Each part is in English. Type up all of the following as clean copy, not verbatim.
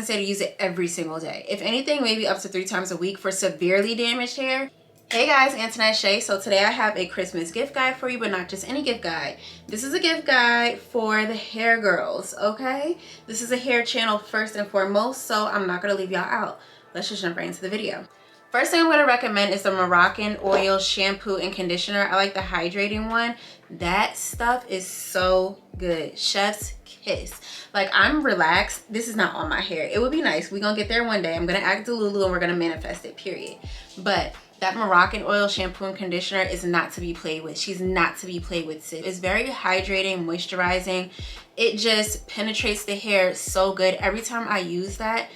doesn't say to use it every single day. If anything, maybe up to 3 times a week for severely damaged hair. Hey guys, Antonette Shay. So today I have a Christmas gift guide for you, but not just any gift guide. This is a gift guide for the hair girls, okay? This is a hair channel first and foremost, so I'm not gonna leave y'all out. Let's just jump right into the video. First thing I'm gonna recommend is the Moroccanoil shampoo and conditioner. I like the hydrating one. That stuff is so good. Chef's kiss. Like, I'm relaxed. This is not on my hair. It would be nice. We're gonna get there one day. I'm gonna act Delulu and we're gonna manifest it, period. But that Moroccanoil shampoo and conditioner is not to be played with. She's not to be played with, sis. It's very hydrating, moisturizing. It just penetrates the hair so good. Every time I use that,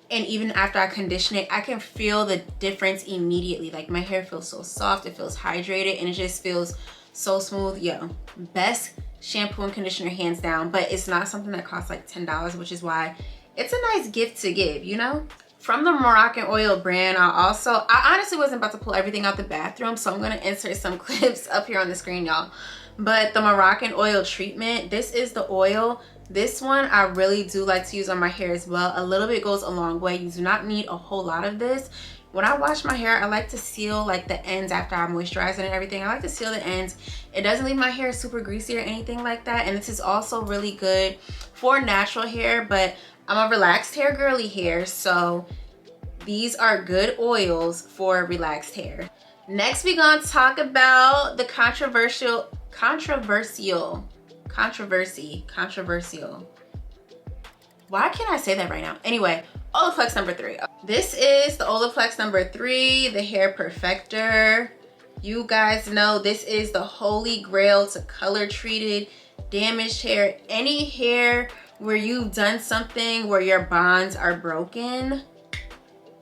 and even after I condition it, I can feel the difference immediately. Like, my hair feels so soft, it feels hydrated, and it just feels so smooth. Yo, best shampoo and conditioner hands down, but it's not something that costs like $10, which is why it's a nice gift to give, you know? From the Moroccanoil brand, I honestly wasn't about to pull everything out the bathroom, so I'm gonna insert some clips up here on the screen, y'all. But the Moroccanoil treatment, this is the oil. This one I really do like to use on my hair as well. A little bit goes a long way. You do not need a whole lot of this. When I wash my hair, I like to seal like the ends after I moisturize it and everything. I like to seal the ends. It doesn't leave my hair super greasy or anything like that. And this is also really good for natural hair, but I'm a relaxed hair girly hair, so these are good oils for relaxed hair. Next, we're gonna talk about the controversial. Why can't I say that right now? Anyway, Olaplex number 3. This is the Olaplex number 3, the hair perfector. You guys know this is the holy grail to color treated, damaged hair. Any hair where you've done something where your bonds are broken,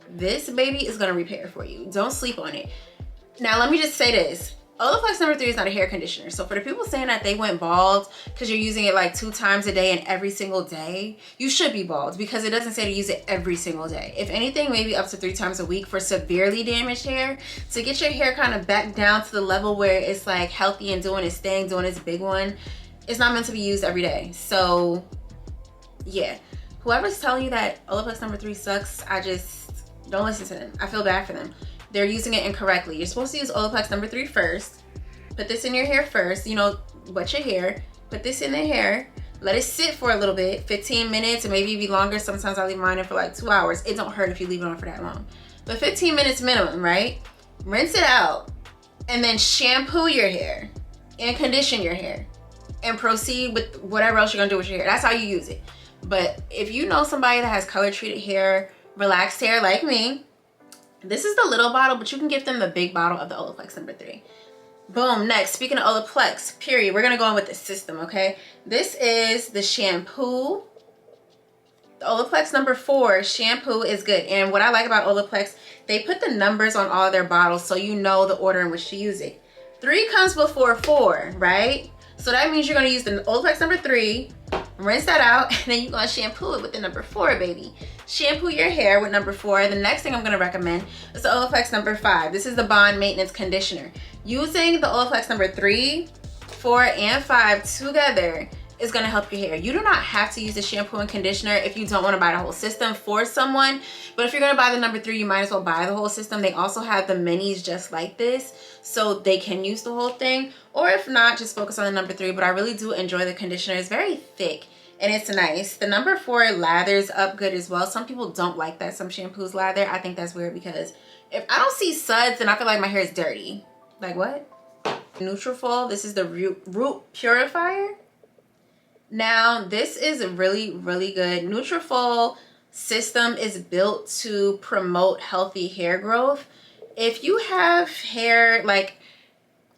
this baby is gonna repair for you. Don't sleep on it. Now let me just say this. Olaplex number 3 is not a hair conditioner. So for the people saying that they went bald because you're using it like 2 times a day and every single day, you should be bald because it doesn't say to use it every single day. If anything, maybe up to 3 times a week for severely damaged hair to get your hair kind of back down to the level where it's like healthy and doing its thing, doing its big one. It's not meant to be used every day. So yeah, whoever's telling you that Olaplex number 3 sucks, I just don't listen to them. I feel bad for them. They're using it incorrectly. You're supposed to use Olaplex number 3 first. Put this in your hair first, you know, wet your hair. Put this in the hair. Let it sit for a little bit, 15 minutes, or maybe even longer. Sometimes I leave mine in for like 2 hours. It don't hurt if you leave it on for that long. But 15 minutes minimum, right? Rinse it out. And then shampoo your hair. And condition your hair. And proceed with whatever else you're gonna do with your hair. That's how you use it. But if you know somebody that has color treated hair, relaxed hair like me, this is the little bottle, but you can give them the big bottle of the Olaplex number 3. Boom. Next, speaking of Olaplex, period, we're gonna go in with the system, okay? This is the shampoo. The Olaplex number 4 shampoo is good. And what I like about Olaplex, they put the numbers on all their bottles so you know the order in which to use it. 3 comes before 4, right? So that means you're gonna use the Olaplex number 3, rinse that out, and then you're gonna shampoo it with the number 4, baby. Shampoo your hair with number 4. The next thing I'm gonna recommend is the Olaplex number 5. This is the Bond Maintenance Conditioner. Using the Olaplex number 3, 4, and 5 together is gonna help your hair. You do not have to use the shampoo and conditioner if you don't wanna buy the whole system for someone. But if you're gonna buy the number 3, you might as well buy the whole system. They also have the minis just like this, so they can use the whole thing. Or if not, just focus on the number 3. But I really do enjoy the conditioner. It's very thick and it's nice. The number 4 lathers up good as well. Some people don't like that some shampoos lather. I think that's weird because if I don't see suds, then I feel like my hair is dirty. Like what? Nutrafol, this is the root purifier. Now this is really, really good. Nutrafol system is built to promote healthy hair growth. If you have hair, like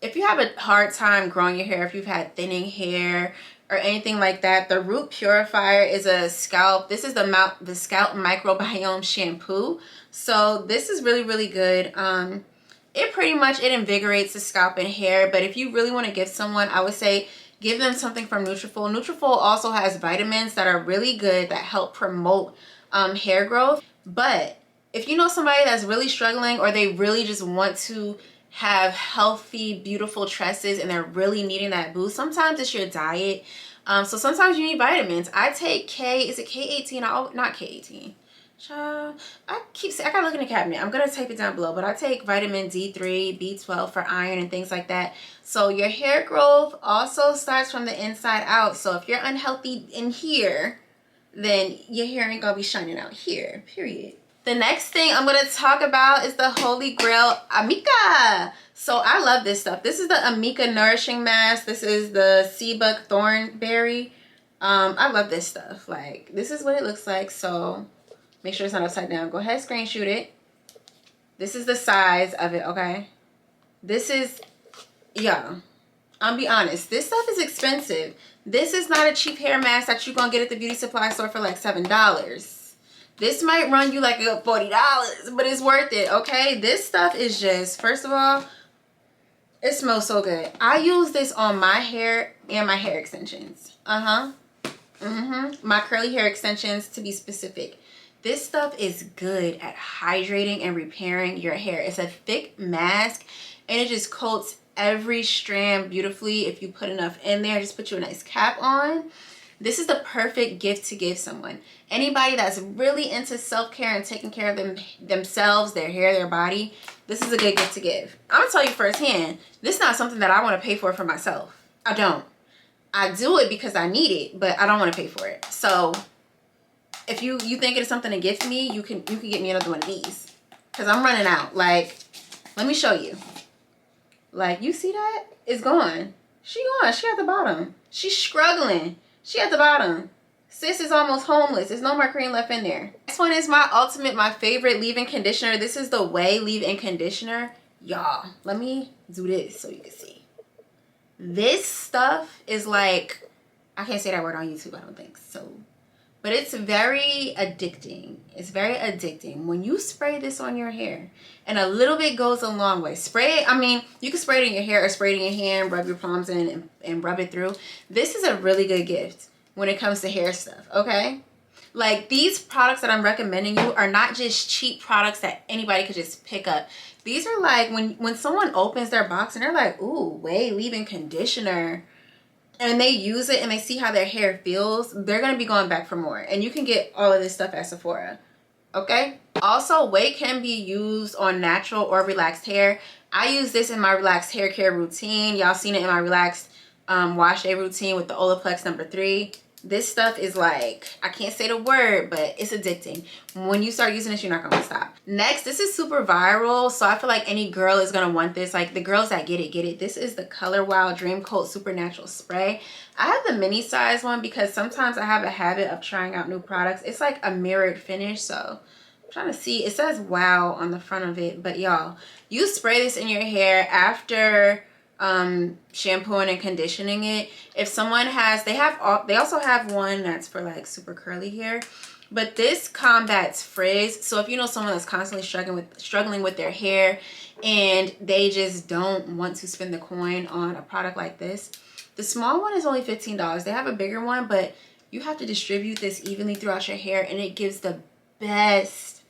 if you have a hard time growing your hair, if you've had thinning hair or anything like that, the root purifier is a scalp. This is the scalp microbiome shampoo. So this is really, really good. It invigorates the scalp and hair, but if you really want to give someone, I would say give them something from Nutrafol. Nutrafol also has vitamins that are really good that help promote hair growth. But if you know somebody that's really struggling or they really just want to have healthy, beautiful tresses and they're really needing that boost, sometimes it's your diet. So sometimes you need vitamins. I take is it K18? Not K18. Child, I gotta look in the cabinet. I'm gonna type it down below, but I take vitamin D3, B12 for iron and things like that. So your hair growth also starts from the inside out. So if you're unhealthy in here, then your hair ain't gonna be shining out here, period. The next thing I'm gonna talk about is the Holy Grail Amika. So I love this stuff. This is the Amika Nourishing Mask. This is the Seabuck Thornberry. I love this stuff. Like, this is what it looks like. So make sure it's not upside down. Go ahead, screenshot it. This is the size of it, okay? This is, yeah, I'll be honest. This stuff is expensive. This is not a cheap hair mask that you're going to get at the beauty supply store for like $7. This might run you like $40, but it's worth it, okay? This stuff is just, first of all, it smells so good. I use this on my hair and my hair extensions. My curly hair extensions, to be specific. This stuff is good at hydrating and repairing your hair. It's a thick mask and it just coats every strand beautifully. If you put enough in there, just put you a nice cap on. This is the perfect gift to give someone. Anybody that's really into self-care and taking care of themselves, their hair, their body, this is a good gift to give. I'm gonna tell you firsthand, this is not something that I want to pay for myself. I don't. I do it because I need it, but I don't want to pay for it. So if you think it's something to gift me, you can get me another one of these, because I'm running out. Like, let me show you. Like, you see that? It's gone. She gone. She at the bottom. She's struggling. She at the bottom. Sis is almost homeless. There's no more cream left in there. This one is my favorite leave-in conditioner. This is the Ouai leave-in conditioner. Y'all, let me do this so you can see. This stuff is like, I can't say that word on YouTube, I don't think so. But it's very addicting. It's very addicting. When you spray this on your hair, and a little bit goes a long way. Spray it, I mean, you can spray it in your hair or spray it in your hand, rub your palms in and rub it through. This is a really good gift when it comes to hair stuff, okay? Like, these products that I'm recommending you are not just cheap products that anybody could just pick up. These are like, when someone opens their box and they're like, ooh, Ouai leave-in conditioner, and they use it and they see how their hair feels, they're going to be going back for more. And you can get all of this stuff at Sephora, okay? Also, Ouai can be used on natural or relaxed hair. I use this in my relaxed hair care routine. Y'all seen it in my relaxed wash day routine with the Olaplex #3. This stuff is like, I can't say the word, but it's addicting. When you start using this, you're not going to stop. Next, this is super viral, so I feel like any girl is going to want this. Like, the girls that get it. This is the Color Wow Dream Coat Supernatural Spray. I have the mini size one because sometimes I have a habit of trying out new products. It's like a mirrored finish, so I'm trying to see. It says wow on the front of it, but y'all, you spray this in your hair after shampooing and conditioning it. If someone has, they also have one that's for like super curly hair, but this combats frizz. So if you know someone that's constantly struggling with their hair and they just don't want to spend the coin on a product like this, the small one is only $15. They have a bigger one, but you have to distribute this evenly throughout your hair, and it gives the best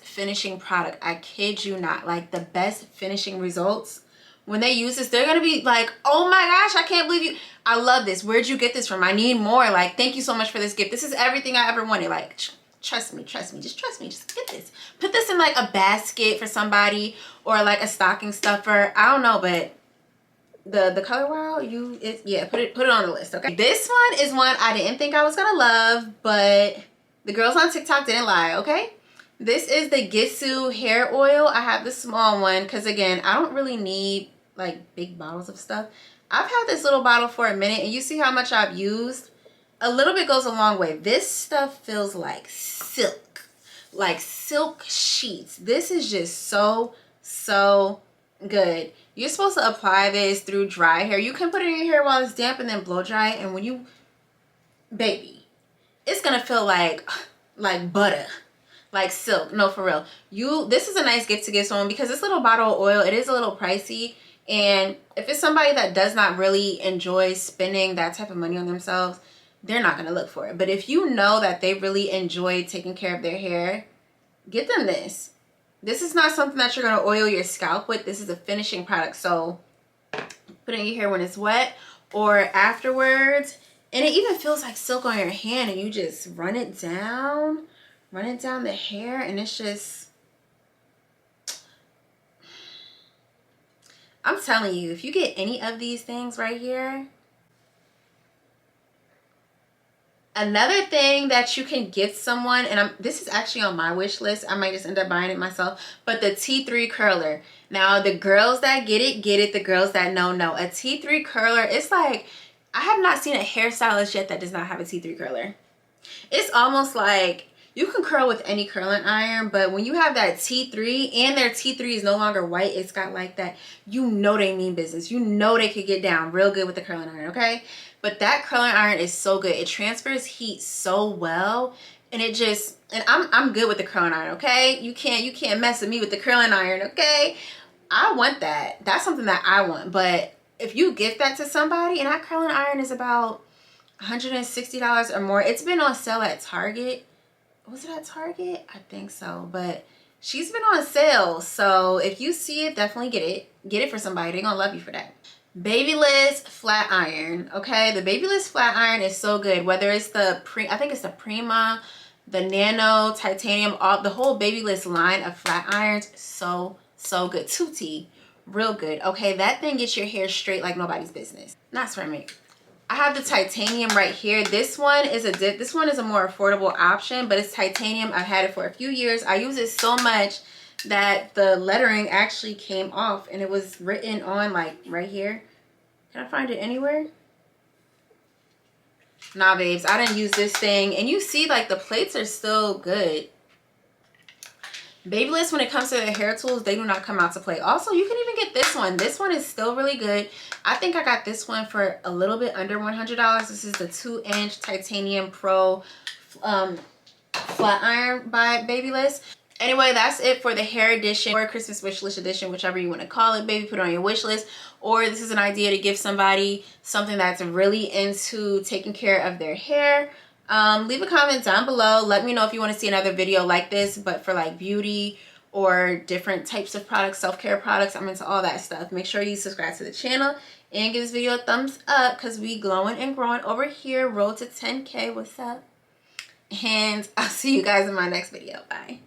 finishing product. I kid you not, like the best finishing results. When they use this, they're going to be like, oh my gosh, I can't believe you. I love this. Where'd you get this from? I need more. Like, thank you so much for this gift. This is everything I ever wanted. Like, trust me. Just trust me. Just get this. Put this in like a basket for somebody, or like a stocking stuffer. I don't know, but the Color Wow, yeah, put it on the list, okay? This one is one I didn't think I was going to love, but the girls on TikTok didn't lie, okay? This is the GISOU hair oil. I have the small one because, again, I don't really need like big bottles of stuff. I've had this little bottle for a minute, and you see how much I've used. A little bit goes a long way. This stuff feels like silk sheets. This is just so good. You're supposed to apply this through dry hair. You can put it in your hair while it's damp and then blow dry it, and when you, baby, it's gonna feel like butter, like silk. No, for real. This is a nice gift to give someone, because this little bottle of oil, it is a little pricey. And if it's somebody that does not really enjoy spending that type of money on themselves, they're not going to look for it. But if you know that they really enjoy taking care of their hair, get them this. This is not something that you're going to oil your scalp with. This is a finishing product. So put it in your hair when it's wet, or afterwards. And it even feels like silk on your hand, and you just run it down the hair, and it's just, I'm telling you, if you get any of these things right here. Another thing that you can gift someone, and this is actually on my wish list, I might just end up buying it myself, but the T3 curler. Now the girls that get it, the girls that no. A T3 curler, it's like, I have not seen a hairstylist yet that does not have a T3 curler. It's almost like you can curl with any curling iron, but when you have that T3 and their T3 is no longer white, it's got like that, you know they mean business. You know they could get down real good with the curling iron, okay? But that curling iron is so good. It transfers heat so well, and it just, and I'm good with the curling iron, okay? You can't mess with me with the curling iron, okay? I want that. That's something that I want. But if you gift that to somebody, and that curling iron is about $160 or more. It's been on sale at Target. Was it at Target? I think so. But she's been on sale. So if you see it, definitely get it. Get it for somebody. They're going to love you for that. Babyless flat iron. Okay, the Babyless flat iron is so good. Whether it's the I think it's the Prima, the Nano, Titanium, all the whole Babyless line of flat irons. So good. 2T. Real good. Okay, that thing gets your hair straight like nobody's business. Not ceramic. I have the titanium right here. This one is a more affordable option, but it's titanium. I've had it for a few years. I use it so much that the lettering actually came off, and it was written on like right here. Can I find it anywhere? Nah, babes, I didn't use this thing. And you see like the plates are still good. Babyless, when it comes to their hair tools, they do not come out to play. Also, you can even get this one. This one is still really good. I think I got this one for a little bit under $100. This is the 2-inch Titanium Pro flat iron by Babyless. Anyway, that's it for the hair edition or Christmas wish list edition, whichever you want to call it, baby. Put it on your wish list. Or this is an idea to give somebody something that's really into taking care of their hair. Leave a comment down below. Let me know if you want to see another video like this, but for like beauty or different types of products, self-care products. I'm into all that stuff. Make sure you subscribe to the channel and give this video a thumbs up, because we glowing and growing over here. Road to 10K. What's up? And I'll see you guys in my next video. Bye.